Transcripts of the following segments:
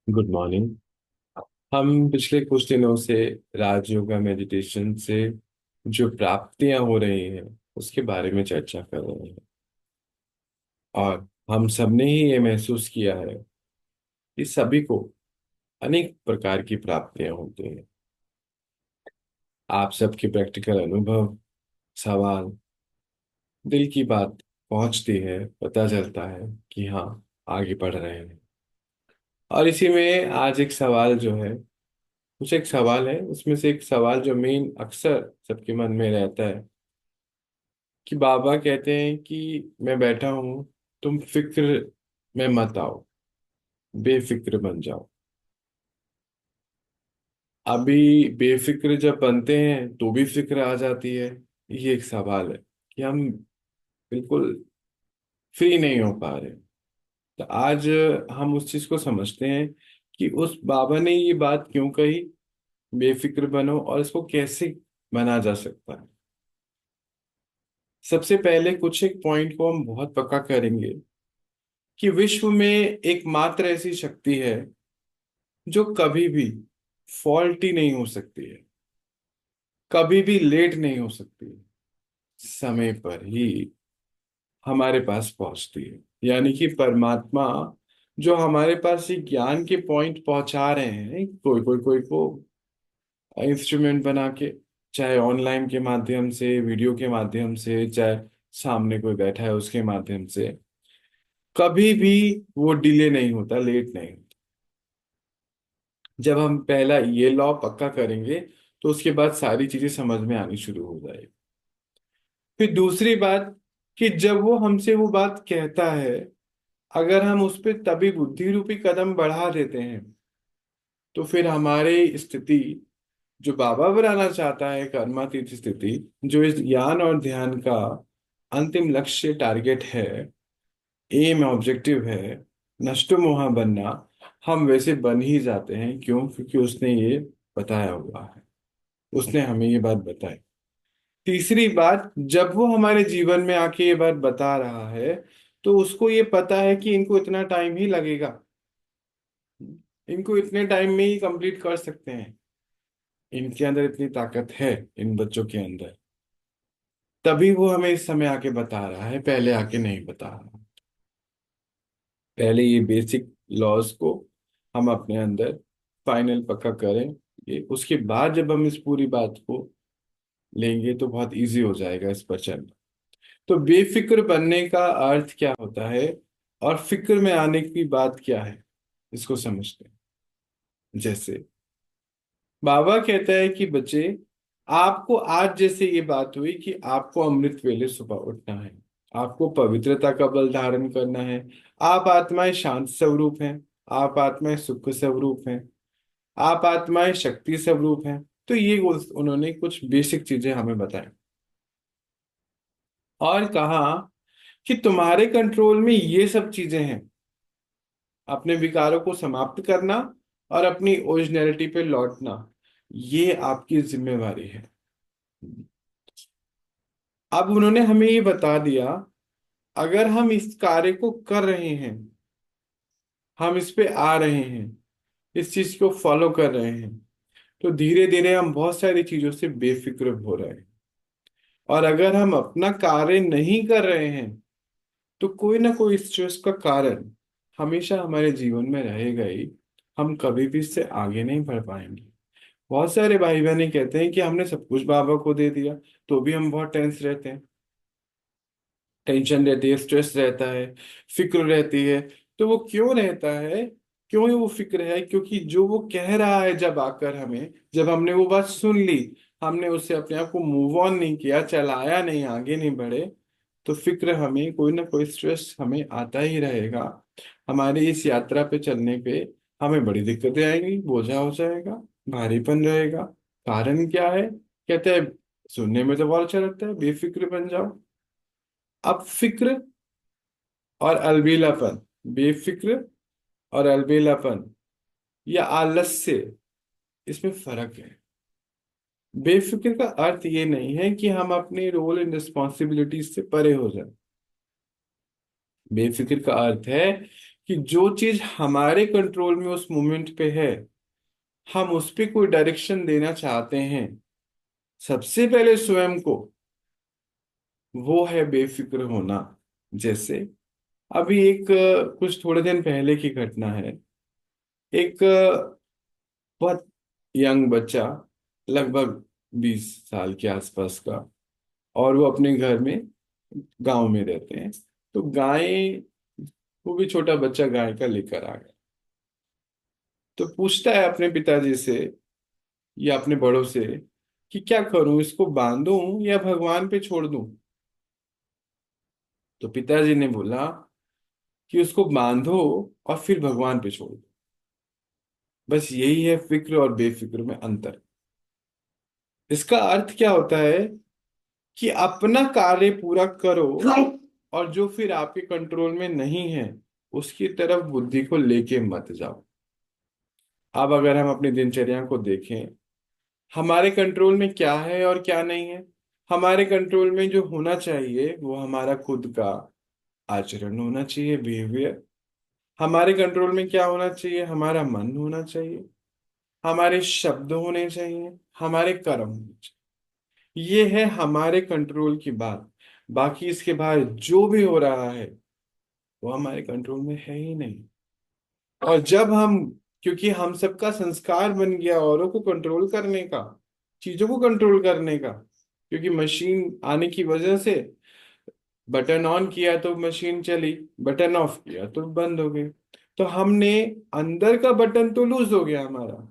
Good morning. हम पिछले कुछ दिनों से राजयोगा मेडिटेशन से जो प्राप्तियां हो रही हैं उसके बारे में चर्चा कर रहे हैं। और हम सबने ही ये महसूस किया है कि सभी को अनेक प्रकार की प्राप्तियां होती हैं। आप सबके प्रैक्टिकल अनुभव, सवाल, दिल की बात पहुंचती है, पता चलता है कि हाँ, आगे बढ़ रहे हैं। और इसी में आज एक सवाल जो है, कुछ एक सवाल है, उसमें से एक सवाल जो मेन अक्सर सबके मन में रहता है कि बाबा कहते हैं कि मैं बैठा हूं, तुम फिक्र में मत आओ, बेफिक्र बन जाओ। अभी बेफिक्र जब बनते हैं तो भी फिक्र आ जाती है। ये एक सवाल है कि हम बिल्कुल फ्री नहीं हो पा रहे। तो आज हम उस चीज को समझते हैं कि उस बाबा ने ये बात क्यों कही, बेफिक्र बनो, और इसको कैसे बना जा सकता है। सबसे पहले कुछ एक पॉइंट को हम बहुत पक्का करेंगे कि विश्व में एकमात्र ऐसी शक्ति है जो कभी भी फॉल्टी नहीं हो सकती है, कभी भी लेट नहीं हो सकती है, समय पर ही हमारे पास पहुंचती है। यानी कि परमात्मा जो हमारे पास ये ज्ञान के पॉइंट पहुंचा रहे हैं, कोई को इंस्ट्रूमेंट बना के, चाहे ऑनलाइन के माध्यम से, वीडियो के माध्यम से, चाहे सामने कोई बैठा है उसके माध्यम से, कभी भी वो डिले नहीं होता, लेट नहीं होता। जब हम पहला ये लॉ पक्का करेंगे तो उसके बाद सारी चीजें समझ में आनी शुरू हो जाएगी। फिर दूसरी बात कि जब वो हमसे वो बात कहता है, अगर हम उस पर तभी बुद्धि रूपी कदम बढ़ा देते हैं तो फिर हमारी स्थिति जो बाबा बनाना चाहता है, कर्मातीत स्थिति, जो इस ज्ञान और ध्यान का अंतिम लक्ष्य, टारगेट है, एम ऑब्जेक्टिव है, नष्टो मोहा बनना, हम वैसे बन ही जाते हैं। क्यों? क्योंकि उसने ये बताया हुआ है, उसने हमें ये बात बताई। तीसरी बात, जब वो हमारे जीवन में आके ये बात बता रहा है तो उसको ये पता है कि इनको इतना टाइम ही लगेगा, इनको इतने टाइम में ही कंप्लीट कर सकते हैं, इनके अंदर इतनी ताकत है, इन बच्चों के अंदर। तभी वो हमें इस समय आके बता रहा है, पहले आके नहीं बता रहा। पहले ये बेसिक लॉज को हम अपने अंदर फाइनल पक्का करें, ये उसके बाद जब हम इस पूरी बात को लेंगे तो बहुत इजी हो जाएगा इस पर चलना। तो बेफिक्र बनने का अर्थ क्या होता है और फिक्र में आने की बात क्या है, इसको समझते हैं। जैसे बाबा कहता है कि बच्चे, आपको आज जैसे ये बात हुई कि आपको अमृत वेले सुबह उठना है, आपको पवित्रता का बल धारण करना है, आप आत्माएं शांत स्वरूप हैं, आप आत्माएं सुख स्वरूप हैं, आप आत्माएं शक्ति स्वरूप हैं। तो ये उन्होंने कुछ बेसिक चीजें हमें बताई और कहा कि तुम्हारे कंट्रोल में ये सब चीजें हैं, अपने विकारों को समाप्त करना और अपनी ओरिजिनलिटी पे लौटना, ये आपकी जिम्मेवारी है। अब उन्होंने हमें ये बता दिया, अगर हम इस कार्य को कर रहे हैं, हम इस पे आ रहे हैं, इस चीज को फॉलो कर रहे हैं, तो धीरे धीरे हम बहुत सारी चीजों से बेफिक्र हो रहे हैं। और अगर हम अपना कार्य नहीं कर रहे हैं तो कोई ना कोई स्ट्रेस का कारण हमेशा हमारे जीवन में रहेगा ही। हम कभी भी इससे आगे नहीं बढ़ पाएंगे। बहुत सारे भाई बहन कहते हैं कि हमने सब कुछ बाबा को दे दिया तो भी हम बहुत टेंस रहते हैं, टेंशन रहती है, स्ट्रेस रहता है, फिक्र रहती है। तो वो क्यों रहता है, क्यों वो फिक्र है? क्योंकि जो वो कह रहा है, जब आकर हमें, जब हमने वो बात सुन ली, हमने उससे अपने आप को मूव ऑन नहीं किया, चलाया नहीं, आगे नहीं बढ़े, तो फिक्र, हमें कोई ना कोई स्ट्रेस हमें आता ही रहेगा। हमारी इस यात्रा पे चलने पे हमें बड़ी दिक्कतें आएंगी, बोझा हो जाएगा, भारीपन रहेगा। कारण क्या है? कहते हैं, सुनने में तो बहुत अच्छा लगता है, बेफिक्र बन जाओ। अब फिक्र और अलबेलापन, बेफिक्र और अलबेलापन या आलस्य, इसमें फर्क है। बेफिक्र का अर्थ ये नहीं है कि हम अपने रोल एंड रिस्पॉन्सिबिलिटीज से परे हो जाए। बेफिक्र का अर्थ है कि जो चीज हमारे कंट्रोल में उस मोमेंट पे है, हम उस पे कोई डायरेक्शन देना चाहते हैं, सबसे पहले स्वयं को, वो है बेफिक्र होना। जैसे अभी एक कुछ थोड़े दिन पहले की घटना है। एक बहुत यंग बच्चा, लगभग 20 साल के आसपास का, और वो अपने घर में, गांव में रहते हैं। तो गाय, वो भी छोटा बच्चा गाय का लेकर आ गया। तो पूछता है अपने पिताजी से या अपने बड़ों से कि क्या करूं, इसको बांधूं या भगवान पे छोड़ दूं। तो पिताजी ने बोला कि उसको बांधो और फिर भगवान पे छोड़ दो। बस यही है फिक्र और बेफिक्र में अंतर। इसका अर्थ क्या होता है कि अपना कार्य पूरा करो, और जो फिर आपके कंट्रोल में नहीं है उसकी तरफ बुद्धि को लेके मत जाओ। अब अगर हम अपनी दिनचर्या को देखें, हमारे कंट्रोल में क्या है और क्या नहीं है। हमारे कंट्रोल में जो होना चाहिए वो हमारा खुद का आचरण होना चाहिए, बिहेवियर। हमारे कंट्रोल में क्या होना चाहिए, हमारा मन होना चाहिए, हमारे शब्द होने चाहिए, हमारे कर्म होने चाहिए। ये है हमारे कंट्रोल की बात। बाकी इसके बाहर जो भी हो रहा है वो हमारे कंट्रोल में है ही नहीं। और जब हम, क्योंकि हम सबका संस्कार बन गया औरों को कंट्रोल करने का, चीजों को कंट्रोल करने का, क्योंकि मशीन आने की वजह से बटन ऑन किया तो मशीन चली, बटन ऑफ किया तो बंद हो गई। तो हमने, अंदर का बटन तो लूज हो गया हमारा,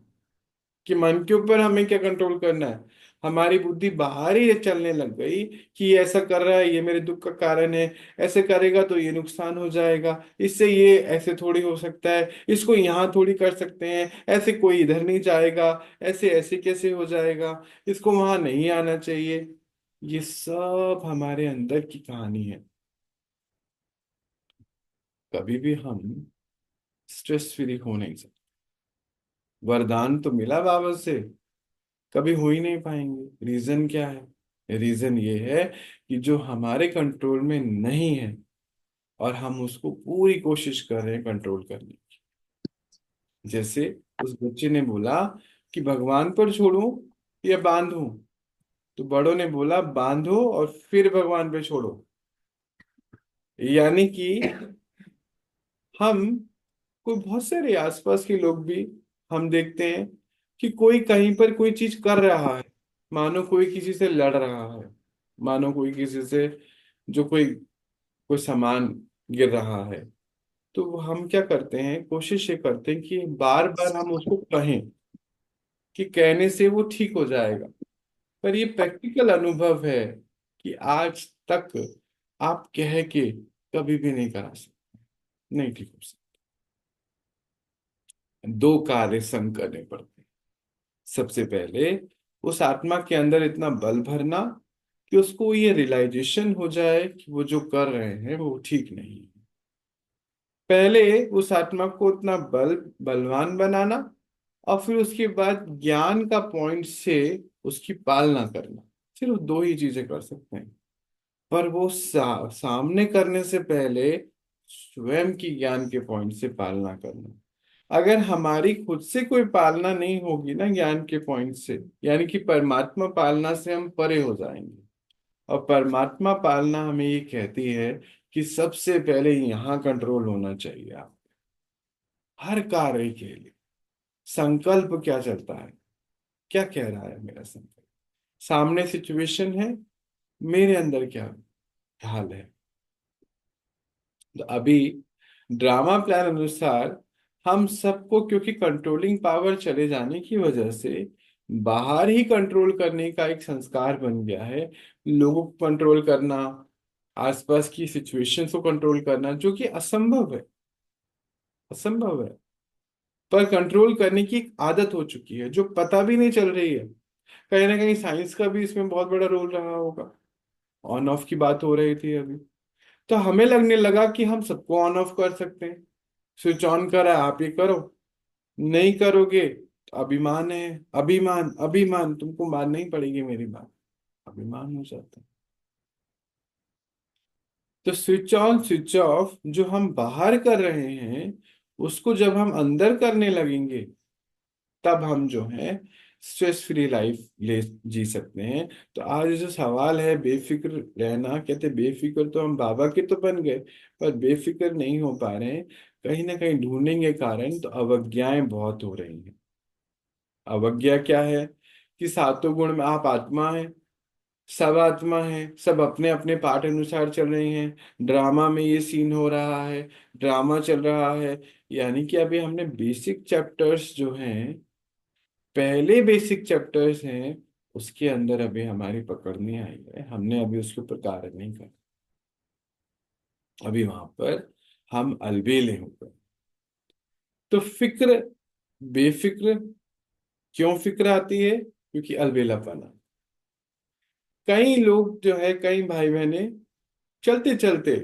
कि मन के ऊपर हमें क्या कंट्रोल करना है। हमारी बुद्धि बाहर ही चलने लग गई कि ये ऐसा कर रहा है, ये मेरे दुख का कारण है, ऐसे करेगा तो ये नुकसान हो जाएगा, इससे ये ऐसे थोड़ी हो सकता है, इसको यहाँ थोड़ी कर सकते हैं, ऐसे कोई इधर नहीं जाएगा, ऐसे ऐसे कैसे हो जाएगा, इसको वहां नहीं आना चाहिए। ये सब हमारे अंदर की कहानी है। कभी भी हम स्ट्रेस फ्री हो नहीं सकते। वरदान तो मिला बाबा से, कभी हो ही नहीं पाएंगे। रीजन क्या है? रीजन ये है कि जो हमारे कंट्रोल में नहीं है और हम उसको पूरी कोशिश कर रहे हैं कंट्रोल करने की। जैसे उस बच्चे ने बोला कि भगवान पर छोड़ूं या बांधूं। तो बड़ों ने बोला बांधो और फिर भगवान पे छोड़ो। यानी कि हम, कोई बहुत सारे आसपास के लोग भी हम देखते हैं कि कोई कहीं पर कोई चीज कर रहा है, मानो कोई किसी से लड़ रहा है, मानो कोई किसी से, जो कोई कोई सामान गिर रहा है। तो हम क्या करते हैं, कोशिश ये करते हैं कि बार बार हम उसको कहें, कि कहने से वो ठीक हो जाएगा। पर ये प्रैक्टिकल अनुभव है कि आज तक आप कह के कभी भी नहीं करा सकते, नहीं ठीक हो सकते। दो कार्य संग करने पड़ते हैं। सबसे पहले उस आत्मा के अंदर इतना बल भरना कि उसको ये रियलाइजेशन हो जाए कि वो जो कर रहे हैं वो ठीक नहीं है। पहले उस आत्मा को उतना बलवान बनाना, और फिर उसके बाद ज्ञान का पॉइंट से उसकी पालना करना। सिर्फ दो ही चीजें कर सकते हैं। पर वो सामने करने से पहले स्वयं की ज्ञान के पॉइंट से पालना करना। अगर हमारी खुद से कोई पालना नहीं होगी ना ज्ञान के पॉइंट से, यानी कि परमात्मा पालना से हम परे हो जाएंगे। और परमात्मा पालना हमें ये कहती है कि सबसे पहले यहाँ कंट्रोल होना चाहिए आप, हर कार्य के लिए। संकल्प क्या चलता है, क्या कह रहा है मेरा संकल्प, सामने सिचुएशन है, मेरे अंदर क्या हाल है। तो अभी ड्रामा प्लान अनुसार हम सबको, क्योंकि कंट्रोलिंग पावर चले जाने की वजह से बाहर ही कंट्रोल करने का एक संस्कार बन गया है। लोगों को कंट्रोल करना, आसपास की सिचुएशंस को कंट्रोल करना, जो कि असंभव है, असंभव है। पर कंट्रोल करने की एक आदत हो चुकी है जो पता भी नहीं चल रही है। कहीं ना कहीं साइंस का भी इसमें बहुत बड़ा रोल रहा होगा। ऑन ऑफ की बात हो रही थी अभी, तो हमें लगने लगा कि हम सबको ऑन ऑफ कर सकते हैं। स्विच ऑन करा, आप ये करो, नहीं करोगे तो अभिमान है। अभिमान, अभिमान, तुमको माननी ही पड़ेगी मेरी बात। अभिमान हो जाता है। तो स्विच ऑन स्विच ऑफ जो हम बाहर कर रहे हैं, उसको जब हम अंदर करने लगेंगे, तब हम जो है स्ट्रेस फ्री लाइफ ले जी सकते हैं। तो आज जो सवाल है बेफिक्र रहना, कहते बेफिक्र तो हम बाबा के तो बन गए, पर बेफिक्र नहीं हो पा रहे हैं। कहीं ना कहीं ढूंढने के कारण तो अवज्ञाएं बहुत हो रही हैं। अवज्ञा क्या है? कि सातों गुण में आप आत्मा है, सब आत्मा है, सब अपने अपने पाठ अनुसार चल रहे हैं। ड्रामा में ये सीन हो रहा है, ड्रामा चल रहा है। यानी कि अभी हमने बेसिक चैप्टर्स जो हैं, पहले बेसिक चैप्टर्स हैं, उसके अंदर अभी हमारी पकड़ नहीं आई है, हमने अभी उसके ऊपर कार्य नहीं करा। अभी वहां पर हम अलबेले हो गए। तो फिक्र, बेफिक्र, क्यों फिक्र आती है? क्योंकि अलबेलापन है। कई लोग जो है, कई भाई बहने चलते चलते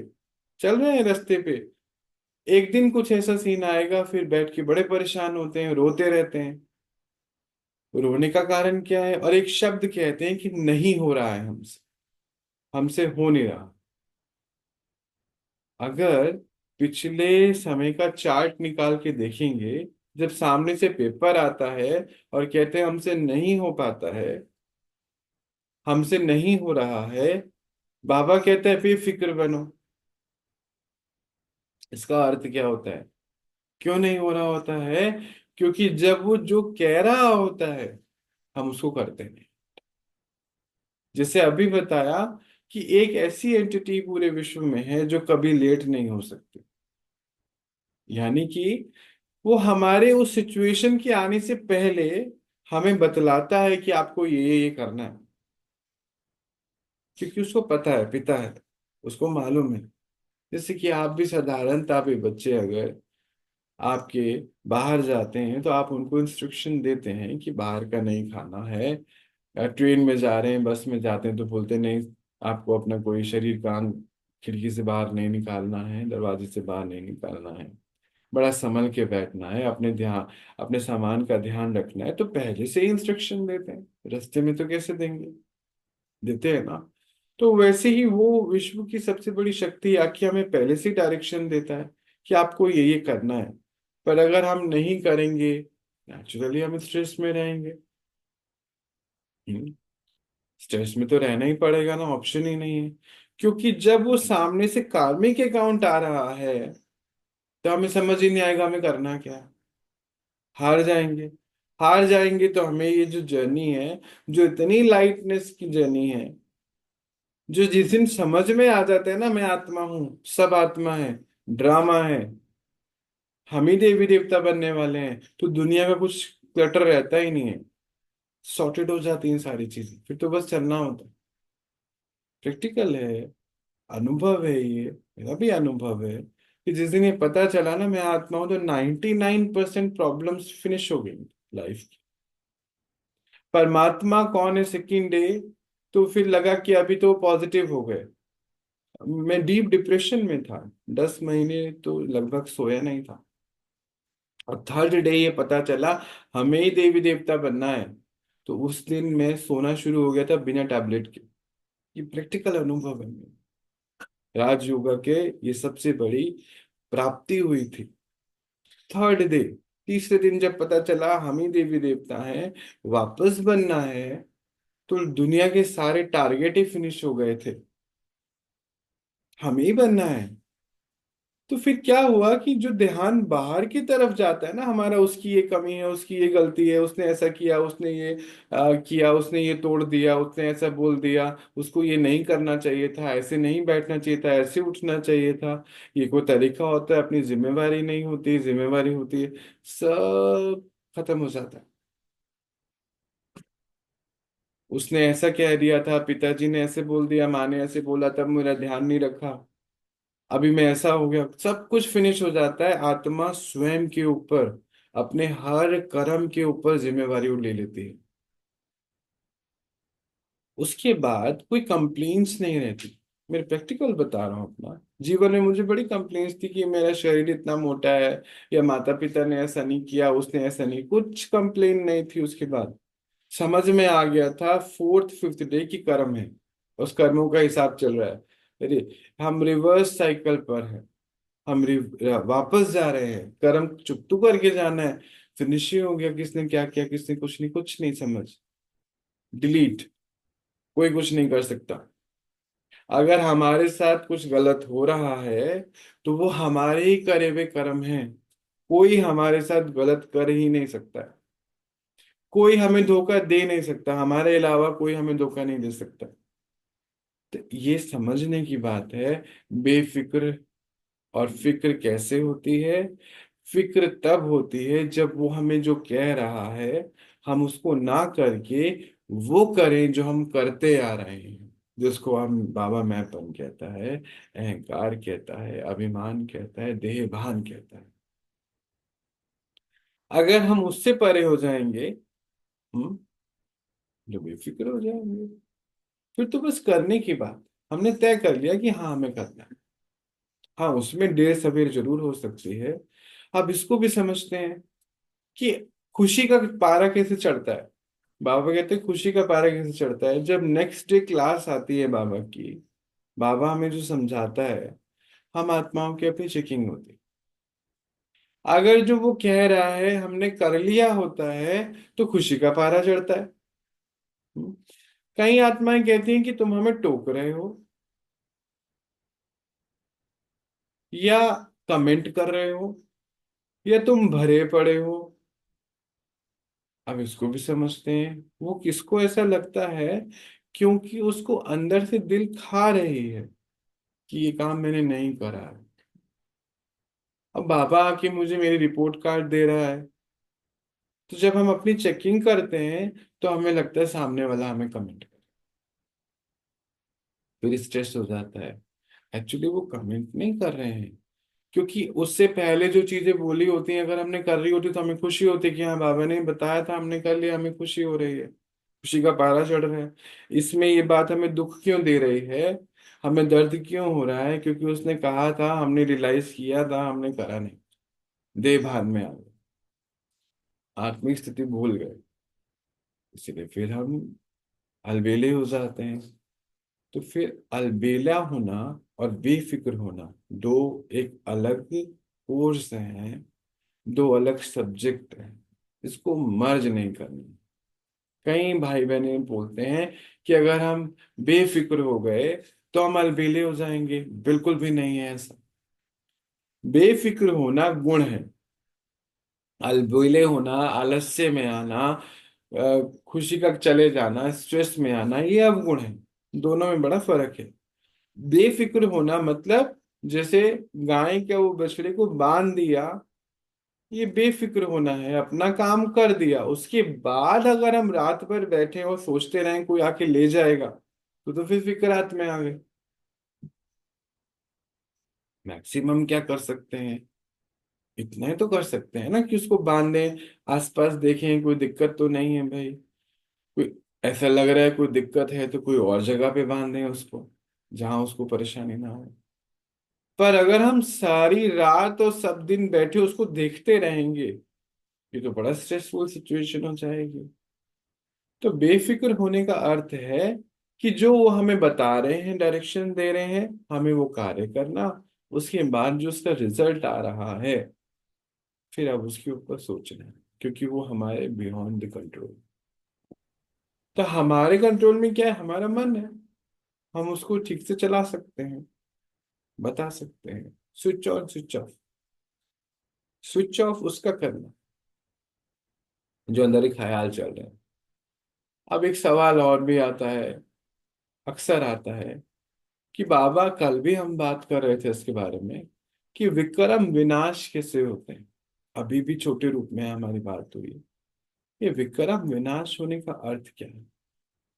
चल रहे हैं रास्ते पे, एक दिन कुछ ऐसा सीन आएगा, फिर बैठ के बड़े परेशान होते हैं, रोते रहते हैं। रोने का कारण क्या है? और एक शब्द कहते हैं कि नहीं हो रहा है हमसे, हमसे हो नहीं रहा। अगर पिछले समय का चार्ट निकाल के देखेंगे, जब सामने से पेपर आता है और कहते हैं हमसे नहीं हो पाता है, हमसे नहीं हो रहा है, बाबा कहते हैं बेफिक्र बनो। इसका अर्थ क्या होता है? क्यों नहीं हो रहा होता है? क्योंकि जब वो जो कह रहा होता है, हम उसको करते नहीं। जैसे अभी बताया कि एक ऐसी एंटिटी पूरे विश्व में है जो कभी लेट नहीं हो सकती। यानी कि वो हमारे उस सिचुएशन के आने से पहले हमें बतलाता है कि आपको ये करना है, क्योंकि उसको पता है, पिता है, उसको मालूम है। जैसे कि आप भी साधारणता पे बच्चे अगर आपके बाहर जाते हैं, तो आप उनको इंस्ट्रक्शन देते हैं कि बाहर का नहीं खाना है। या ट्रेन में जा रहे हैं, बस में जाते हैं, तो बोलते नहीं आपको अपना कोई शरीर का अंग खिड़की से बाहर नहीं निकालना है, दरवाजे से बाहर नहीं निकालना है, बड़ा संभल के बैठना है, अपने ध्यान, अपने सामान का ध्यान रखना है। तो पहले से ही इंस्ट्रक्शन देते हैं, रास्ते में तो कैसे देंगे? देते हैं ना। तो वैसे ही वो विश्व की सबसे बड़ी शक्ति आके हमें पहले से ही डायरेक्शन देता है कि आपको ये करना है। पर अगर हम नहीं करेंगे, नेचुरली हम स्ट्रेस में रहेंगे। स्ट्रेस में तो रहना ही पड़ेगा ना, ऑप्शन ही नहीं है। क्योंकि जब वो सामने से कार्मिक अकाउंट आ रहा है, तो हमें समझ ही नहीं आएगा हमें करना क्या है। हार जाएंगे। हार जाएंगे तो हमें ये जो जर्नी है, जो इतनी लाइटनेस की जर्नी है, जो जिस दिन समझ में आ जाता है ना मैं आत्मा हूँ, सब आत्मा है, ड्रामा है, हम ही देवी देवता बनने वाले हैं, तो दुनिया में कुछ क्लटर रहता ही नहीं है। सॉर्टेड हो जाती हैं सारी चीजें, फिर तो बस चलना होता है। प्रैक्टिकल है, अनुभव है ये, मेरा भी अनुभव है कि जिस दिन ये पता चला ना मैं आत्मा हूं, तो 99% प्रॉब्लम्स फिनिश हो गई लाइफ की। परमात्मा कौन है सेकंड डे, तो फिर लगा कि अभी तो पॉजिटिव हो गए। मैं डीप डिप्रेशन में था, 10 महीने तो लगभग सोया नहीं था। और थर्ड डे ये पता चला हमें ही देवी देवता बनना है, तो उस दिन मैं सोना शुरू हो गया था बिना टैबलेट के। ये प्रैक्टिकल अनुभव है मेरा। राजयोगा के ये सबसे बड़ी प्राप्ति हुई थी। थर्ड डे, तीसरे दिन जब पता चला हम ही देवी देवता हैं, वापस बनना है, तो दुनिया के सारे टारगेट ही फिनिश हो गए थे, हमें ही बनना है। तो फिर क्या हुआ कि जो ध्यान बाहर की तरफ जाता है ना हमारा, उसकी ये कमी है, उसकी ये गलती है, उसने ऐसा किया, उसने ये किया, उसने ये तोड़ दिया, उसने ऐसा बोल दिया, उसको ये नहीं करना चाहिए था, ऐसे नहीं बैठना चाहिए था, ऐसे उठना चाहिए था, ये कोई तरीका होता है, अपनी जिम्मेवारी नहीं होती, जिम्मेवारी होती है, सब खत्म हो जाता है। उसने ऐसा कह दिया था, पिताजी ने ऐसे बोल दिया, माँ ने ऐसे बोला, तब मेरा ध्यान नहीं रखा, अभी मैं ऐसा हो गया, सब कुछ फिनिश हो जाता है। आत्मा स्वयं के ऊपर, अपने हर कर्म के ऊपर जिम्मेवारी वो ले लेती है। उसके बाद कोई कंप्लेंट्स नहीं रहती। मैं प्रैक्टिकल बता रहा हूँ अपना। जीवन में मुझे बड़ी कंप्लेंट्स थी कि मेरा शरीर इतना मोटा है, या माता पिता ने ऐसा नहीं किया, उसने ऐसा नहीं, कुछ कंप्लेन नहीं थी। उसके बाद समझ में आ गया था, फोर्थ फिफ्थ डे की कर्म है, उस कर्मों का हिसाब चल रहा है। अरे, हम रिवर्स साइकिल पर हैं। वापस जा रहे हैं, कर्म चुकतू करके जाना है। फिर निश्चय हो गया किसने क्या किया, किसने कुछ नहीं, कुछ नहीं समझ। डिलीट। कोई कुछ नहीं कर सकता। अगर हमारे साथ कुछ गलत हो रहा है तो वो हमारे ही करे हुए कर्म हैं। कोई हमारे साथ गलत कर ही नहीं सकता। कोई हमें धोखा दे नहीं सकता, हमारे अलावा कोई हमें धोखा नहीं दे सकता। तो ये समझने की बात है। बेफिक्र। और फिक्र कैसे होती है? फिक्र तब होती है जब वो हमें जो कह रहा है, हम उसको ना करके वो करें जो हम करते आ रहे हैं। जिसको हम बाबा मैंपन कहता है, अहंकार कहता है, अभिमान कहता है, देहभान कहता है। अगर हम उससे परे हो जाएंगे, हम जो बेफिक्र हो जाएंगे, फिर तो बस करने की बात। हमने तय कर लिया कि हाँ हमें करना है। हाँ, उसमें देर सवेर जरूर हो सकती है। अब इसको भी समझते हैं कि खुशी का पारा कैसे चढ़ता है। बाबा कहते हैं खुशी का पारा कैसे चढ़ता है, जब नेक्स्ट डे क्लास आती है बाबा की। बाबा हमें जो समझाता है, हम आत्माओं की अपनी चेकिंग होती है। अगर जो वो कह रहा है हमने कर लिया होता है तो खुशी का पारा चढ़ता है। हम्म। कई आत्माएं कहती हैं कि तुम हमें टोक रहे हो या कमेंट कर रहे हो या तुम भरे पड़े हो। अब इसको भी समझते हैं, वो किसको ऐसा लगता है? क्योंकि उसको अंदर से दिल खा रही है कि ये काम मैंने नहीं करा है। अब बाबा आके मुझे मेरी रिपोर्ट कार्ड दे रहा है, तो जब हम अपनी चेकिंग करते हैं तो हमें लगता है सामने वाला हमें कमेंट कर, फिर स्ट्रेस हो जाता है। एक्चुअली वो कमेंट नहीं कर रहे हैं, क्योंकि उससे पहले जो चीजें बोली होती हैं अगर हमने कर रही होती तो हमें खुशी होती कि हाँ बाबा ने बताया था, हमने कर लिया, हमें खुशी हो रही है, खुशी का पारा चढ़ रहा है। इसमें ये बात हमें दुख क्यों दे रही है, हमें दर्द क्यों हो रहा है? क्योंकि उसने कहा था, हमने रियलाइज किया था, हमने करा नहीं। देह भान में आ गए, आत्मिक स्थिति भूल गए। इसलिए फिर हम अलबेले हो जाते हैं। तो फिर अलबेला होना और बेफिक्र होना दो एक अलग कोर्स हैं, दो अलग सब्जेक्ट हैं। इसको मर्ज नहीं करना। कई भाई बहने बोलते हैं कि अगर हम बेफिक्र हो गए तो हम अलबेले हो जाएंगे। बिल्कुल भी नहीं है ऐसा। बेफिक्र होना गुण है। अलबेले होना, आलस्य में आना, खुशी का चले जाना, स्ट्रेस में आना, ये अवगुण है। दोनों में बड़ा फर्क है। बेफिक्र होना मतलब जैसे गाय के वो बछड़े को बांध दिया, ये बेफिक्र होना है। अपना काम कर दिया, उसके बाद अगर हम रात भर बैठे और सोचते रहें कोई आके ले जाएगा, तो फिर फिक्रात में आ गए। मैक्सिमम क्या कर सकते हैं? इतना ही तो कर सकते हैं ना कि उसको बांधें, आसपास देखें कोई दिक्कत तो नहीं है भाई। कोई ऐसा लग रहा है कोई दिक्कत है तो कोई और जगह पे बांधें उसको, जहां उसको परेशानी ना हो। पर अगर हम सारी रात और सब दिन बैठे उसको देखते रहेंगे, ये तो बड़ा स्ट्रेसफुल सिचुएशन हो जाएगी। तो बेफिक्र होने का अर्थ है कि जो वो हमें बता रहे हैं, डायरेक्शन दे रहे हैं, हमें वो कार्य करना। उसके बाद जो उसका रिजल्ट आ रहा है, फिर अब उसके ऊपर सोचना है, क्योंकि वो हमारे बियॉन्ड द कंट्रोल। तो हमारे कंट्रोल में क्या है? हमारा मन है। हम उसको ठीक से चला सकते हैं, बता सकते हैं। Switch on switch off, switch off उसका करना जो अंदर ही ख्याल चल रहे हैं। अब एक सवाल और भी आता है, अक्सर आता है, कि बाबा कल भी हम बात कर रहे थे इसके बारे में कि विक्रम विनाश कैसे होते हैं। अभी भी छोटे रूप में हमारी बात हुई। ये विक्रम विनाश होने का अर्थ क्या है?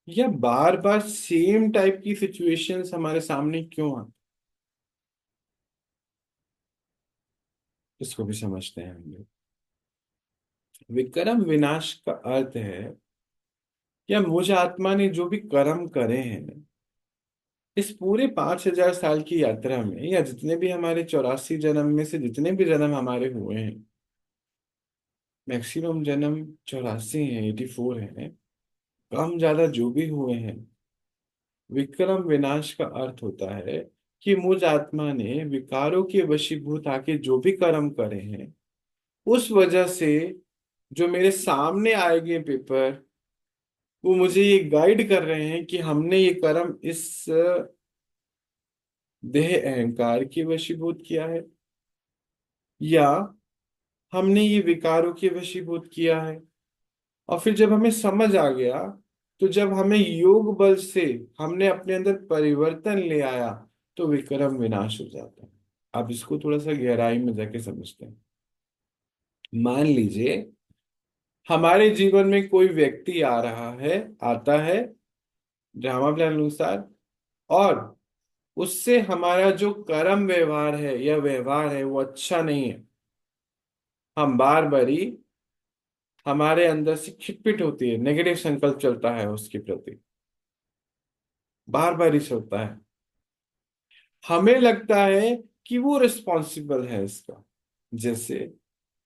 या बार बार सेम टाइप की सिचुएशंस हमारे सामने क्यों आती? इसको भी समझते हैं हम लोग। विक्रम विनाश का अर्थ है, या मुझ आत्मा ने जो भी कर्म करे हैं इस पूरे 5,000 साल की यात्रा में, या जितने भी हमारे 84 जन्म में से जितने भी जन्म हमारे हुए हैं, मैक्सिमम जन्म 84 हैं, 84 हैं, कम ज्यादा जो भी हुए हैं, विक्रम विनाश का अर्थ होता है कि मुझ आत्मा ने विकारों के वशीभूत आके जो भी कर्म करे हैं, उस वजह से जो मेरे सामने आएंगे पेपर, वो मुझे ये गाइड कर रहे हैं कि हमने ये कर्म इस देह अहंकार के वशीभूत किया है, या हमने ये विकारों के वशीभूत किया है। और फिर जब हमें समझ आ गया, तो जब हमें योग बल से हमने अपने अंदर परिवर्तन ले आया, तो विक्रम विनाश हो जाता है। अब इसको थोड़ा सा गहराई में जाके समझते हैं। मान लीजिए हमारे जीवन में कोई व्यक्ति आ रहा है, आता है ड्रामा प्लान अनुसार, और उससे हमारा जो कर्म व्यवहार है या व्यवहार है वो अच्छा नहीं है। हम बार बारी हमारे अंदर से खिटपिट होती है, नेगेटिव संकल्प चलता है उसके प्रति, बार बार ही चलता है। हमें लगता है कि वो रिस्पॉन्सिबल है इसका। जैसे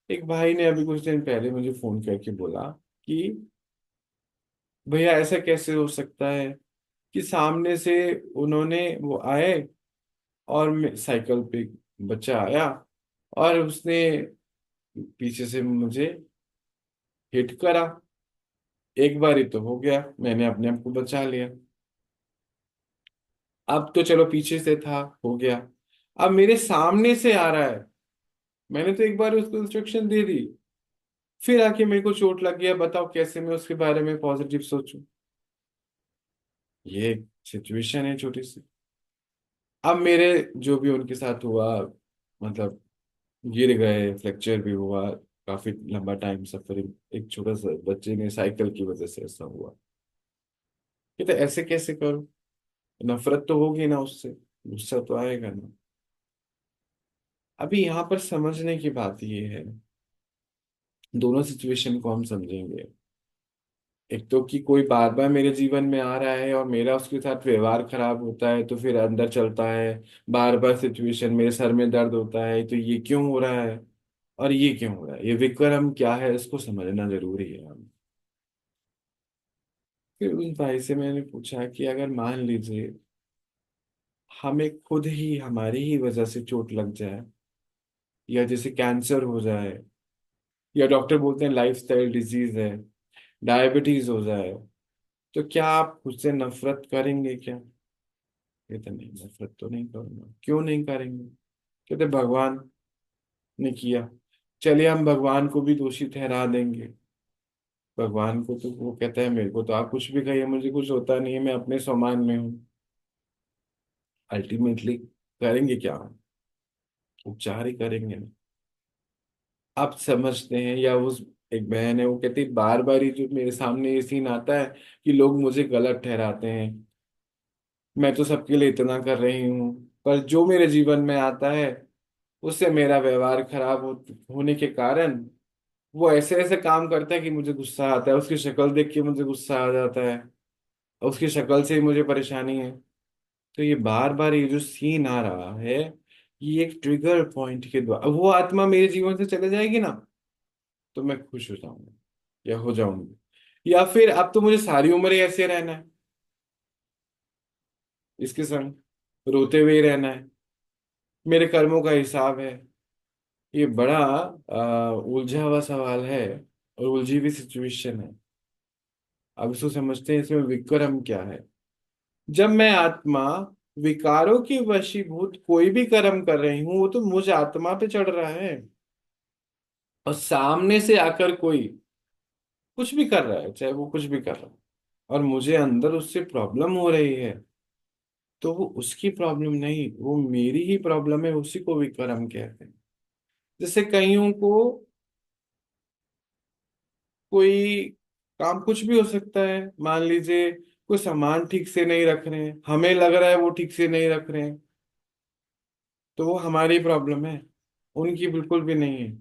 एक भाई ने अभी कुछ दिन पहले मुझे फोन करके बोला कि भैया ऐसा कैसे हो सकता है कि सामने से उन्होंने वो आए, और साइकिल पे बच्चा आया और उसने पीछे से मुझे हिट करा। एक बार ही तो हो गया, मैंने अपने आप को बचा लिया। अब तो चलो पीछे से था, हो गया। अब मेरे सामने से आ रहा है, मैंने तो एक बार उसको इंस्ट्रक्शन दे दी, फिर आके मेरे को चोट लग गया। बताओ कैसे मैं उसके बारे में पॉजिटिव सोचूं। ये सिचुएशन है छोटी सी। अब मेरे जो भी उनके साथ हुआ, मतलब गिर गए, फ्रैक्चर भी हुआ, काफी लंबा टाइम सफरिंग, एक छोटा सा बच्चे ने साइकिल की वजह से ऐसा हुआ। ये तो ऐसे कैसे करूं? नफरत तो होगी ना उससे, गुस्सा तो आएगा ना। अभी यहाँ पर समझने की बात ये है, दोनों सिचुएशन को हम समझेंगे। एक तो कि कोई बार बार मेरे जीवन में आ रहा है और मेरा उसके साथ व्यवहार खराब होता है, तो फिर अंदर चलता है बार बार सिचुएशन, मेरे सर में दर्द होता है, तो ये क्यों हो रहा है और ये क्यों हो रहा है, ये विक्रम क्या है, इसको समझना जरूरी है हम। फिर उस भाई से मैंने पूछा कि अगर मान लीजिए हमें खुद ही हमारी ही वजह से चोट लग जाए, या जैसे कैंसर हो जाए, या डॉक्टर बोलते हैं लाइफस्टाइल डिजीज है, डायबिटीज हो जाए, तो क्या आप खुद से नफरत करेंगे क्या? कहते नहीं, नफरत तो नहीं करूंगा। क्यों नहीं करेंगे? कहते भगवान ने किया। चलिए हम भगवान को भी दोषी ठहरा देंगे। भगवान को तो वो कहता है मेरे को तो आप कुछ भी कहिए, मुझे कुछ होता नहीं है, मैं अपने स्वमान में हूँ। अल्टीमेटली करेंगे क्या हम? उपचार ही करेंगे ना। आप समझते हैं? या उस एक बहन है, वो कहती बार बार ही जो मेरे सामने ये सीन आता है कि लोग मुझे गलत ठहराते हैं, मैं तो सबके लिए इतना कर रही हूँ, पर जो मेरे जीवन में आता है उससे मेरा व्यवहार खराब होने के कारण वो ऐसे ऐसे काम करता है कि मुझे गुस्सा आता है, उसकी शक्ल देख के मुझे गुस्सा आ जाता है, और उसकी शक्ल से ही मुझे परेशानी है। तो ये बार बार ये जो सीन आ रहा है, ये एक ट्रिगर पॉइंट के द्वारा वो आत्मा मेरे जीवन से चले जाएगी ना, तो मैं खुश हो जाऊंगा या हो जाऊंगी। या फिर अब तो मुझे सारी उम्र ही ऐसे रहना है, इसके संग रोते हुए ही रहना है, मेरे कर्मों का हिसाब है। ये बड़ा उलझा हुआ सवाल है और उलझी हुई सिचुएशन है। अब इसको समझते हैं, इसमें विक्रम क्या है। जब मैं आत्मा विकारों की वशीभूत कोई भी कर्म कर रही हूं, वो तो मुझ आत्मा पे चढ़ रहा है। और सामने से आकर कोई कुछ भी कर रहा है, चाहे वो कुछ भी कर रहा है, और मुझे अंदर उससे प्रॉब्लम हो रही है, तो वो उसकी प्रॉब्लम नहीं, वो मेरी ही प्रॉब्लम है, उसी को विक्रम कहते हैं। जैसे कईयों को कोई काम कुछ भी हो सकता है, मान लीजिए कोई सामान ठीक से नहीं रख रहे हैं, हमें लग रहा है वो ठीक से नहीं रख रहे हैं, तो वो हमारी प्रॉब्लम है, उनकी बिल्कुल भी नहीं है।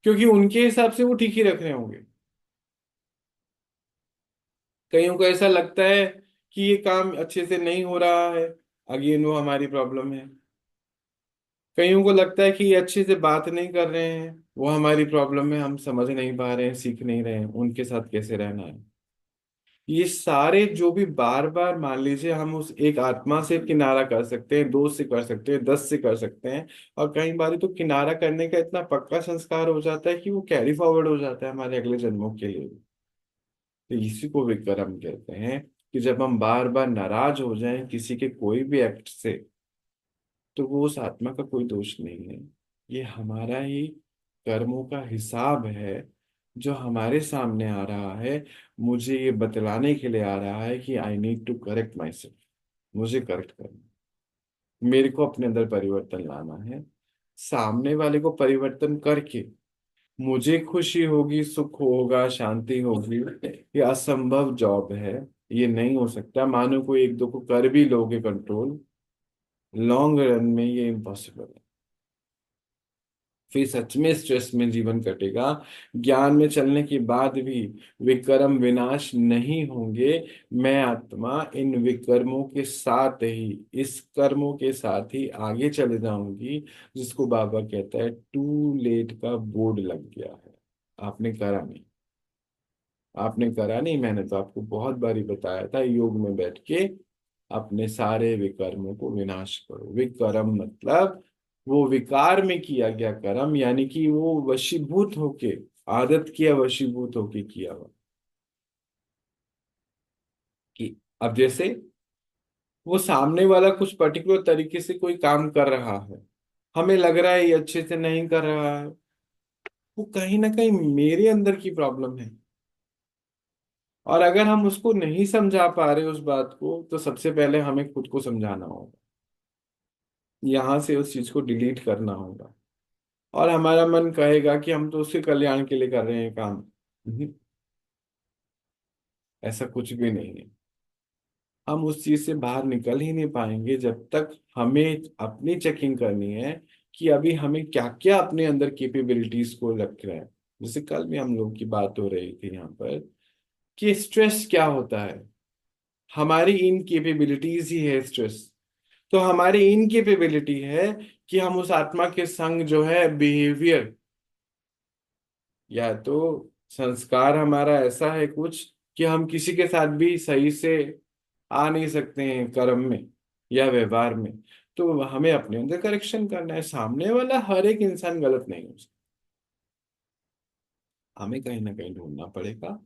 क्योंकि उनके हिसाब से वो ठीक ही रख रहे होंगे। कईयों को ऐसा लगता है कि ये काम अच्छे से नहीं हो रहा है, अगेन वो हमारी प्रॉब्लम है। कईयों को लगता है कि ये अच्छे से बात नहीं कर रहे हैं, वो हमारी प्रॉब्लम है, हम समझ नहीं पा रहे हैं, सीख नहीं रहे हैं उनके साथ कैसे रहना है। ये सारे जो भी बार बार, मान लीजिए हम उस एक आत्मा से किनारा कर सकते हैं, दो से कर सकते हैं, 10 से कर सकते हैं, और कई बार तो किनारा करने का इतना पक्का संस्कार हो जाता है कि वो कैरी फॉरवर्ड हो जाता है हमारे अगले जन्मों के लिए। तो इसी को विक्रम कहते हैं, कि जब हम बार बार नाराज हो जाएं किसी के कोई भी एक्ट से, तो वो उस आत्मा का कोई दोष नहीं है। ये हमारा ही कर्मों का हिसाब है, जो हमारे सामने आ रहा है। मुझे ये बतलाने के लिए आ रहा है कि I need to correct myself. मुझे करेक्ट करना, मेरे को अपने अंदर परिवर्तन लाना है। सामने वाले को परिवर्तन करके मुझे खुशी होगी, सुख होगा, शांति होगी, ये असंभव जॉब है। ये नहीं हो सकता। मानो कोई एक दो को कर भी लोगे कंट्रोल, लॉन्ग रन में ये इम्पॉसिबल है। फिर सच में स्ट्रेस में जीवन कटेगा। ज्ञान में चलने के बाद भी विकर्म विनाश नहीं होंगे। मैं आत्मा इन विकर्मों के साथ ही, इस कर्मों के साथ ही आगे चले जाऊंगी, जिसको बाबा कहता है टू लेट का बोर्ड लग गया है। आपने करा नहीं, आपने करा नहीं। मैंने तो आपको बहुत बारी बताया था, योग में बैठ के अपने सारे विकर्मों को विनाश करो। विकर्म मतलब वो विकार में किया गया कर्म, यानी कि वो वशीभूत होके, आदत किया वशीभूत होके किया हुआ। कि अब जैसे वो सामने वाला कुछ पर्टिकुलर तरीके से कोई काम कर रहा है, हमें लग रहा है ये अच्छे से नहीं कर रहा है, वो कहीं ना कहीं मेरे अंदर की प्रॉब्लम है। और अगर हम उसको नहीं समझा पा रहे उस बात को, तो सबसे पहले हमें खुद को समझाना होगा। यहाँ से उस चीज को डिलीट करना होगा। और हमारा मन कहेगा कि हम तो उसके कल्याण के लिए कर रहे हैं काम। नहीं, ऐसा कुछ भी नहीं है। हम उस चीज से बाहर निकल ही नहीं पाएंगे जब तक हमें अपनी चेकिंग करनी है कि अभी हमें क्या क्या अपने अंदर कैपेबिलिटीज को रख रहा है। जैसे कल भी हम लोग की बात हो रही थी यहाँ पर, कि स्ट्रेस क्या होता है। हमारी इनकेपेबिलिटीज ही है स्ट्रेस। तो हमारी इनकेपेबिलिटी है कि हम उस आत्मा के संग जो है बिहेवियर, या तो संस्कार हमारा ऐसा है कुछ कि हम किसी के साथ भी सही से आ नहीं सकते हैं कर्म में या व्यवहार में। तो हमें अपने अंदर करेक्शन करना है। सामने वाला हर एक इंसान गलत नहीं हो सकता, हमें कहीं ना कहीं ढूंढना पड़ेगा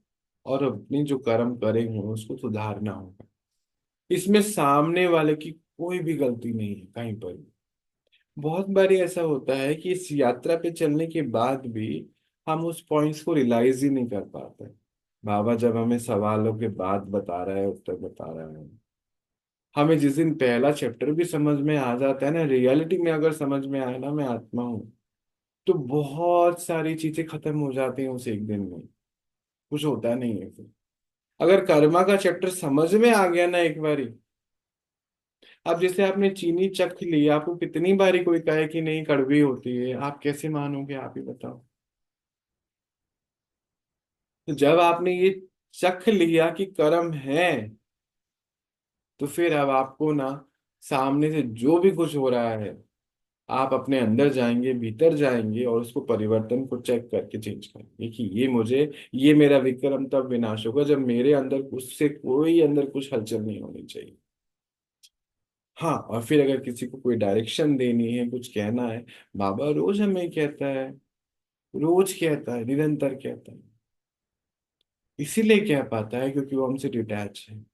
और अपनी जो कर्म करे हैं उसको सुधारना होगा। इसमें सामने वाले की कोई भी गलती नहीं है कहीं पर भी। बहुत बार ऐसा होता है कि इस यात्रा पे चलने के बाद भी हम उस पॉइंट्स को रियलाइज ही नहीं कर पाते। बाबा जब हमें सवालों के बाद बता रहा है, उत्तर बता रहा है, हमें जिस दिन पहला चैप्टर भी समझ में आ जाता है ना, रियलिटी में अगर समझ में आया ना मैं आत्मा हूँ, तो बहुत सारी चीजें खत्म हो जाती हैं उस एक दिन में। कुछ होता नहीं है फिर। अगर कर्मा का चैप्टर समझ में आ गया ना एक बारी, अब जैसे आपने चीनी चख ली, आपको कितनी बारी कोई कहे कि नहीं कड़वी होती है, आप कैसे मानोगे? आप ही बताओ। तो जब आपने ये चख लिया कि कर्म है, तो फिर अब आपको ना, सामने से जो भी कुछ हो रहा है, आप अपने अंदर जाएंगे, भीतर जाएंगे, और उसको परिवर्तन को चेक करके चेंज करेंगे कि ये मुझे, ये मेरा विक्रम तब विनाश होगा जब मेरे अंदर उससे कोई अंदर कुछ हलचल नहीं होनी चाहिए। हाँ, और फिर अगर किसी को कोई डायरेक्शन देनी है, कुछ कहना है, बाबा रोज हमें कहता है, रोज कहता है, निरंतर कहता है। इसीलिए कह पाता है क्योंकि वो हमसे डिटैच है।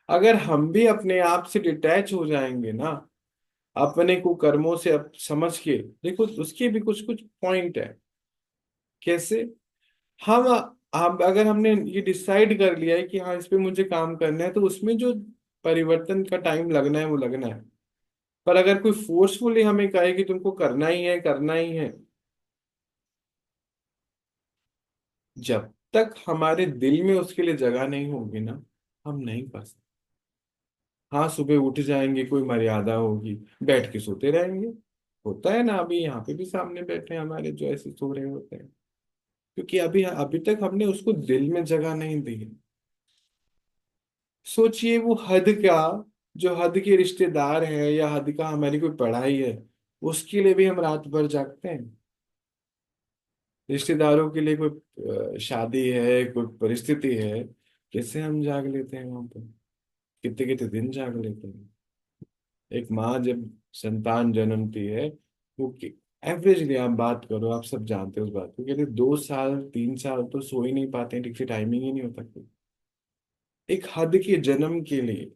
अगर हम भी अपने आप से डिटैच हो जाएंगे ना, अपने को कर्मों से अब समझ के देखो, उसके भी कुछ कुछ पॉइंट है। कैसे? हम हम अगर हमने ये डिसाइड कर लिया है कि हाँ इस पे मुझे काम करना है, तो उसमें जो परिवर्तन का टाइम लगना है वो लगना है। पर अगर कोई फोर्सफुली हमें कहे कि तुमको करना ही है, करना ही है, जब तक हमारे दिल में उसके लिए जगह नहीं होगी ना, हम नहीं कर सकते। हाँ, सुबह उठ जाएंगे, कोई मर्यादा होगी, बैठ के सोते रहेंगे। होता है ना, अभी यहाँ पे भी सामने बैठे हैं हमारे जो ऐसे सो रहे होते हैं, क्योंकि अभी अभी तक हमने उसको दिल में जगह नहीं दी है। सोचिए वो हद का, जो हद के रिश्तेदार है, या हद का हमारी कोई पढ़ाई है, उसके लिए भी हम रात भर जागते हैं। रिश्तेदारों के लिए कोई शादी है, कोई परिस्थिति है, कैसे हम जाग लेते हैं वहां पर, कितने कितने दिन जाग लेते हैं। एक माँ जब संतान जन्मती है, वो एवरेजली आप बात करो, आप सब जानते हो उस बात को, कहते 2 साल 3 साल तो सो ही नहीं पाते हैं, ठीक से टाइमिंग ही नहीं होता कोई। एक हद के जन्म के लिए,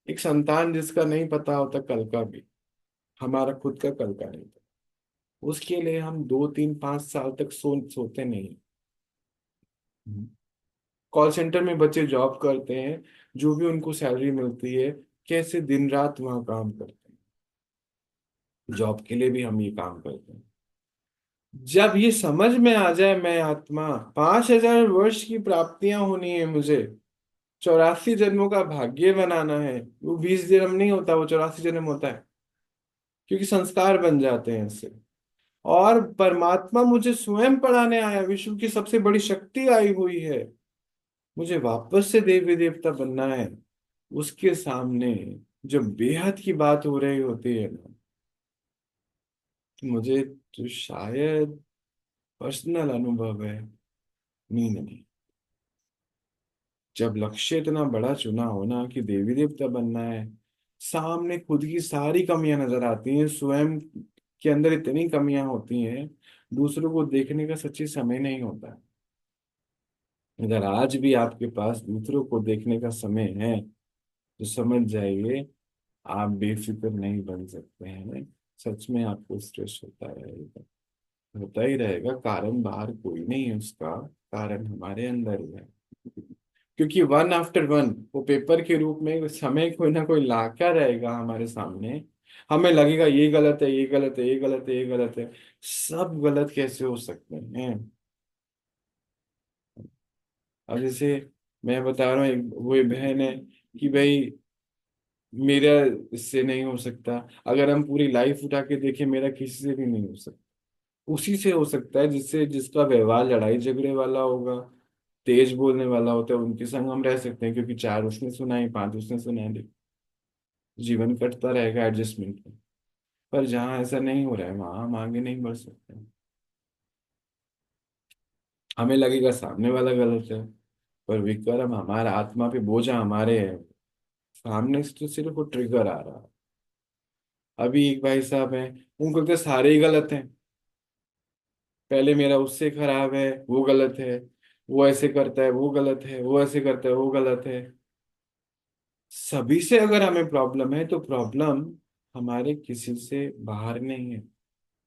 एक संतान जिसका नहीं पता होता कल का भी, हमारा खुद का कल का नहीं था, उसके लिए हम 2 3 5 साल तक सोते नहीं। कॉल सेंटर में बच्चे जॉब करते हैं, जो भी उनको सैलरी मिलती है, कैसे दिन रात वहां काम करते हैं, जॉब के लिए भी हम ये काम करते हैं। जब ये समझ में आ जाए, मैं आत्मा, 5,000 वर्ष की प्राप्तियां होनी है मुझे, 84 जन्मों का भाग्य बनाना है, वो 20 जन्म नहीं होता, वो 84 जन्म होता है, क्योंकि संस्कार बन जाते हैं इससे। और परमात्मा मुझे स्वयं पढ़ाने आया, विश्व की सबसे बड़ी शक्ति आई हुई है, मुझे वापस से देवी देवता बनना है। उसके सामने जब बेहद की बात हो रही होती है ना, तो मुझे तो शायद पर्सनल अनुभव है, नींद नहीं। जब लक्ष्य इतना बड़ा चुना हो ना कि देवी देवता बनना है, सामने खुद की सारी कमियां नजर आती हैं, स्वयं के अंदर इतनी कमियां होती हैं, दूसरों को देखने का सच्ची समय नहीं होता। अगर आज भी आपके पास दूसरों को देखने का समय है, तो समझ जाइए आप बेफिक्र नहीं बन सकते हैं। सच में आपको स्ट्रेस होता रहेगा, होता ही रहेगा। कारण बाहर कोई नहीं है उसका, कारण हमारे अंदर ही है। क्योंकि वन आफ्टर वन वो पेपर के रूप में समय कोई ना कोई लाता रहेगा हमारे सामने। हमें लगेगा ये गलत है, ये गलत है, ये गलत है, ये गलत है। सब गलत कैसे हो सकते हैं? अब जैसे मैं बता रहा हूँ, एक वो एक बहन है कि भाई मेरा इससे नहीं हो सकता। अगर हम पूरी लाइफ उठा के देखें, मेरा किसी से भी नहीं हो सकता। उसी से हो सकता है जिससे, जिसका व्यवहार लड़ाई झगड़े वाला होगा, तेज बोलने वाला होता है, उनके संग हम रह सकते हैं, क्योंकि 4 उसने सुनाई, 5 उसने सुनाई, जीवन कटता रहेगा एडजस्टमेंट में। पर जहाँ ऐसा नहीं हो रहा है, वहां हम आगे नहीं बढ़ सकते। हमें लगेगा सामने वाला गलत है, पर विक्रम हमारा आत्मा पे बोझा हमारे है। सामने से तो सिर्फ वो ट्रिगर आ रहा है। अभी एक भाई साहब हैं, उनको लगता है सारे ही गलत हैं। पहले मेरा उससे खराब है, वो गलत है, वो ऐसे करता है वो गलत है, वो ऐसे करता है वो गलत है। सभी से अगर हमें प्रॉब्लम है, तो प्रॉब्लम हमारे किसी से बाहर नहीं है,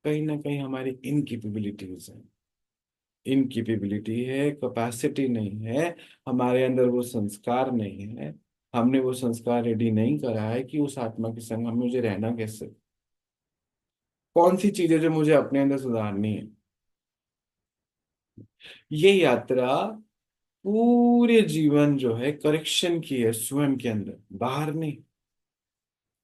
कहीं ना कहीं हमारी इनकेपेबिलिटीज है। इनकेपेबिलिटी है, कैपेसिटी नहीं है, हमारे अंदर वो संस्कार नहीं है। हमने वो संस्कार रेडी नहीं करा है कि उस आत्मा के संग हम मुझे रहना कैसे, कौन सी चीजें जो मुझे अपने अंदर सुधारनी है। ये यात्रा पूरे जीवन जो है करेक्शन की है, स्वयं के अंदर, बाहर नहीं।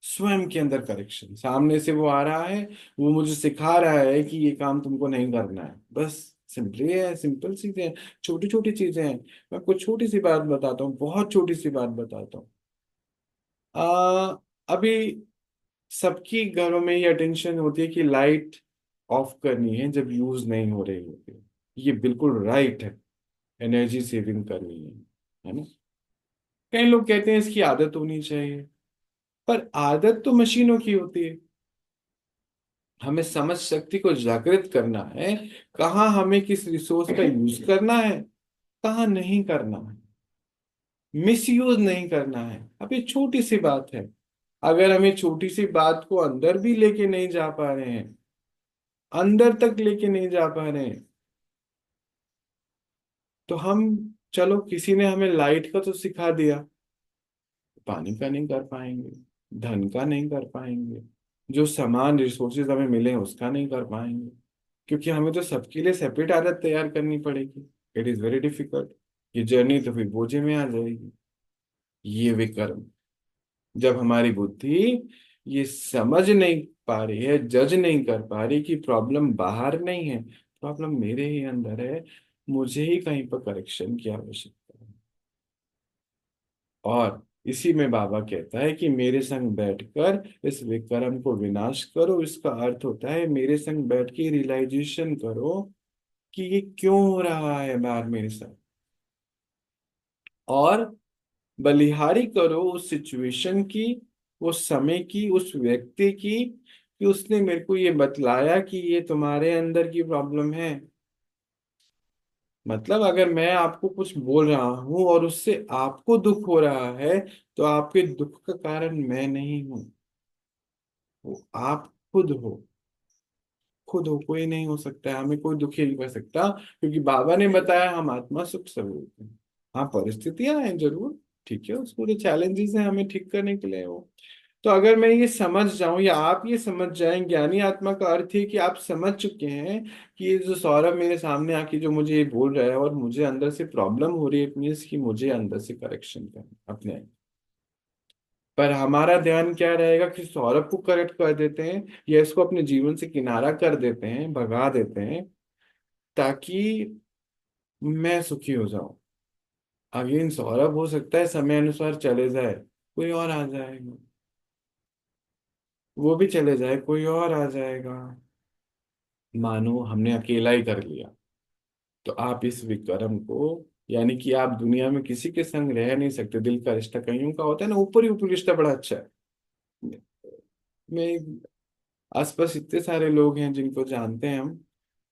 स्वयं के अंदर करेक्शन, सामने से वो आ रहा है, वो मुझे सिखा रहा है कि ये काम तुमको नहीं करना है, बस। सिंपली है, सिंपल चीजें हैं, छोटी छोटी चीजें हैं। मैं कुछ छोटी सी बात बताता हूँ, बहुत छोटी सी बात बताता हूँ। अभी सबकी घरों में ये अटेंशन होती है कि लाइट ऑफ करनी है जब यूज नहीं हो रही होती है। ये बिल्कुल राइट है, एनर्जी सेविंग करनी है ना। कई लोग कहते हैं इसकी आदत होनी चाहिए, पर आदत तो मशीनों की होती है। हमें समझ शक्ति को जागृत करना है, कहाँ हमें किस रिसोर्स का यूज करना है, कहाँ नहीं करना है, मिस यूज नहीं करना है। अब ये छोटी सी बात है, अगर हमें छोटी सी बात को अंदर भी लेके नहीं जा पा रहे हैं, अंदर तक लेके नहीं जा पा रहे हैं, तो हम, चलो किसी ने हमें लाइट का तो सिखा दिया, पानी का नहीं कर पाएंगे, धन का नहीं कर पाएंगे, जो समान रिसोर्सेज हमें मिले हैं उसका नहीं कर पाएंगे, क्योंकि हमें तो सबके लिए सेपरेट आदत तैयार करनी पड़ेगी। It is very difficult. ये जर्नी तो फिर बोझे में आ जाएगी। ये विकर्म, जब हमारी बुद्धि ये समझ नहीं पा रही है, जज नहीं कर पा रही कि प्रॉब्लम बाहर नहीं है, प्रॉब्लम मेरे ही अंदर है, मुझे ही कहीं पर करेक्शन की आवश्यकता है। और इसी में बाबा कहता है कि मेरे संग बैठकर इस विक्रम को विनाश करो। इसका अर्थ होता है मेरे संग बैठ के रियलाइजेशन करो कि ये क्यों हो रहा है बाहर मेरे साथ। और बलिहारी करो उस सिचुएशन की, उस समय की, उस व्यक्ति की, कि उसने मेरे को ये बतलाया कि ये तुम्हारे अंदर की प्रॉब्लम है। मतलब अगर मैं आपको कुछ बोल रहा हूं और उससे आपको दुख हो रहा है, तो आपके दुख का कारण मैं नहीं हूं, वो आप खुद हो। खुद हो, कोई नहीं हो सकता है, हमें कोई दुखी नहीं कर सकता, क्योंकि बाबा ने बताया हम आत्मा सुख स्वरूप हैं। हाँ, परिस्थितियां हैं जरूर, ठीक है, उसको जो चैलेंजेस हैं हमें ठीक करने के लिए वो। तो अगर मैं ये समझ जाऊं या आप ये समझ जाएं, ज्ञानी आत्मा का अर्थ है कि आप समझ चुके हैं कि ये जो सौरभ मेरे सामने आके जो मुझे ये बोल रहा है और मुझे अंदर से प्रॉब्लम हो रही है, इट मीन्स कि मुझे अंदर से करेक्शन करना अपने। पर हमारा ध्यान क्या रहेगा कि सौरभ को करेक्ट कर देते हैं या इसको अपने जीवन से किनारा कर देते हैं, भगा देते हैं, ताकि मैं सुखी हो जाऊं। अगेन सौरभ हो सकता है समय अनुसार चले जाए, कोई और आ जाएगा, वो भी चले जाए, कोई और आ जाएगा। मानो हमने अकेला ही कर लिया, तो आप इस विक्रम को, यानी कि आप दुनिया में किसी के संग रह नहीं सकते। दिल का रिश्ता कईयों का होता है ना, ऊपर ही ऊपर रिश्ता बड़ा अच्छा है। मैं आसपास इतने सारे लोग हैं जिनको जानते हैं हम,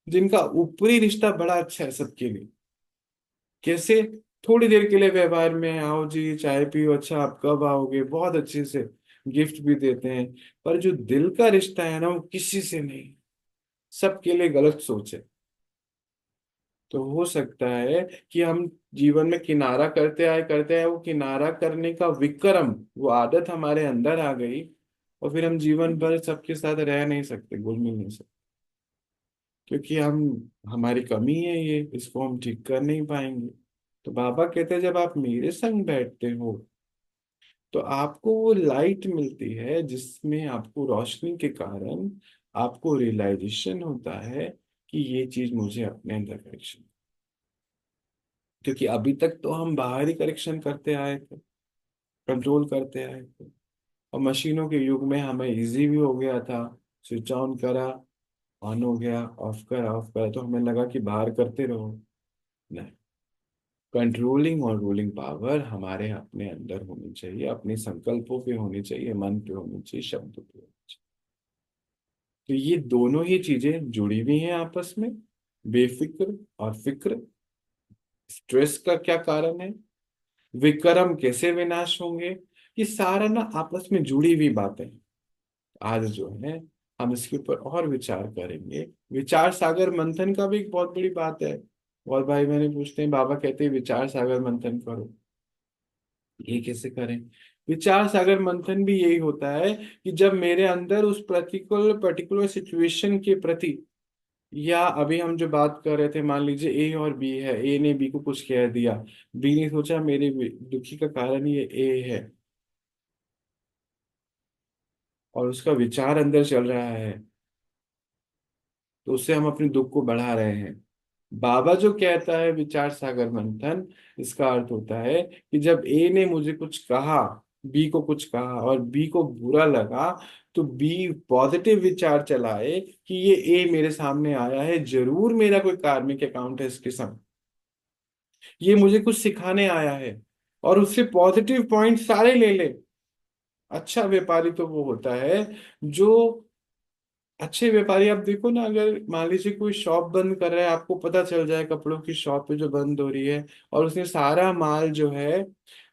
जिनका ऊपरी रिश्ता बड़ा अच्छा है सबके लिए। कैसे? थोड़ी देर के लिए व्यवहार में आओ जी चाय पियो, अच्छा आप कब आओगे, बहुत अच्छे से गिफ्ट भी देते हैं। पर जो दिल का रिश्ता है ना, वो किसी से नहीं, सबके लिए गलत सोच है। तो हो सकता है कि हम जीवन में किनारा करते आए वो किनारा करने का विक्रम, वो आदत हमारे अंदर आ गई, और फिर हम जीवन भर सबके साथ रह नहीं सकते, घुल मिल नहीं सकते, क्योंकि हम, हमारी कमी है ये, इसको हम ठीक कर नहीं पाएंगे। तो बाबा कहते हैं जब आप मेरे संग बैठते हो, तो आपको वो लाइट मिलती है जिसमें आपको रोशनी के कारण आपको रियलाइजेशन होता है कि ये चीज मुझे अपने अंदर करेक्शन। क्योंकि अभी तक तो हम बाहरी करेक्शन करते आए थे, कंट्रोल करते आए थे, और मशीनों के युग में हमें इजी भी हो गया था। स्विच ऑन करा, ऑन हो गया, ऑफ करा तो हमें लगा कि बाहर करते रहो। नहीं, कंट्रोलिंग और रूलिंग पावर हमारे अपने अंदर होनी चाहिए, अपने संकल्पों पे होनी चाहिए, मन पे होनी चाहिए, शब्दों पे होनी चाहिए। तो ये दोनों ही चीजें जुड़ी हुई हैं आपस में। बेफिक्र और फिक्र, स्ट्रेस का क्या कारण है, विक्रम कैसे विनाश होंगे, ये सारा ना आपस में जुड़ी हुई बातें हैं। आज जो है हम इसके ऊपर और विचार करेंगे। विचार सागर मंथन का भी एक बहुत बड़ी बात है। और भाई मैंने पूछते हैं, बाबा कहते हैं विचार सागर मंथन करो, ये कैसे करें? विचार सागर मंथन भी यही होता है कि जब मेरे अंदर उस प्रतिकूल पर्टिकुलर सिचुएशन के प्रति, या अभी हम जो बात कर रहे थे, मान लीजिए ए और बी है, ए ने बी को कुछ कह दिया, बी ने सोचा मेरे दुखी का कारण ये ए है, और उसका विचार अंदर चल रहा है, तो उससे हम अपने दुख को बढ़ा रहे हैं। बाबा जो कहता है विचार सागर मंथन, इसका अर्थ होता है कि जब ए ने मुझे कुछ कहा, बी को कुछ कहा और बी को बुरा लगा, तो बी पॉजिटिव विचार चलाए कि ये ए मेरे सामने आया है, जरूर मेरा कोई कार्मिक अकाउंट है इसके संग, ये मुझे कुछ सिखाने आया है, और उससे पॉजिटिव पॉइंट सारे ले ले। अच्छा व्यापारी तो वो होता है जो, अच्छे व्यापारी आप देखो ना, अगर मान लीजिए कोई शॉप बंद कर रहा है, आपको पता चल जाए कपड़ों की शॉप है जो बंद हो रही है, और उसने सारा माल जो है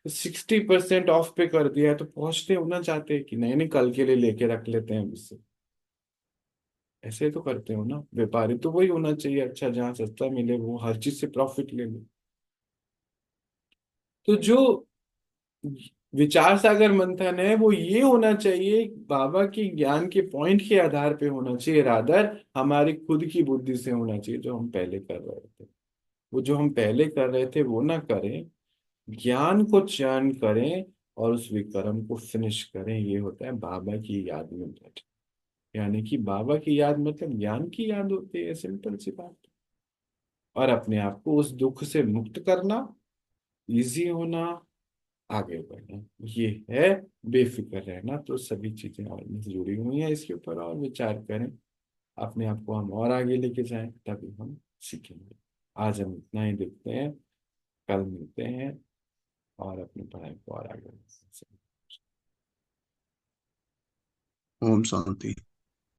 60% ऑफ पे कर दिया है, तो पहुंचते होना चाहते हैं कि नहीं नहीं कल के लिए लेके रख लेते हैं इससे। ऐसे तो करते हो ना, व्यापारी तो वही होना चाहिए, अच्छा जहाँ सस्ता मिले वो हर चीज से प्रॉफिट ले ले। तो जो विचार सागर मंथन है वो ये होना चाहिए, बाबा की ज्ञान के पॉइंट के आधार पे होना चाहिए, रादर हमारी खुद की बुद्धि से होना चाहिए, जो हम पहले कर रहे थे। वो जो हम पहले कर रहे थे वो ना करें, ज्ञान को चयन करें और उस विक्रम को फिनिश करें। ये होता है बाबा की याद में बैठ, यानी कि बाबा की याद मतलब ज्ञान की याद होती है, सिंपल सी बात। और अपने आप को उस दुख से मुक्त करना, इजी होना, आगे बढ़ना, ये है बेफिक्र रहना। तो सभी चीजें और भी जुड़ी हुई हैं, इसके ऊपर और विचार करें, अपने आप को हम और आगे लेके जाएं, तभी हम सीखेंगे। आज हम इतना ही देखते हैं, कल मिलते हैं। और अपनी पढ़ाई को और आगे बढ़ा सकते हैं। ओम शांति।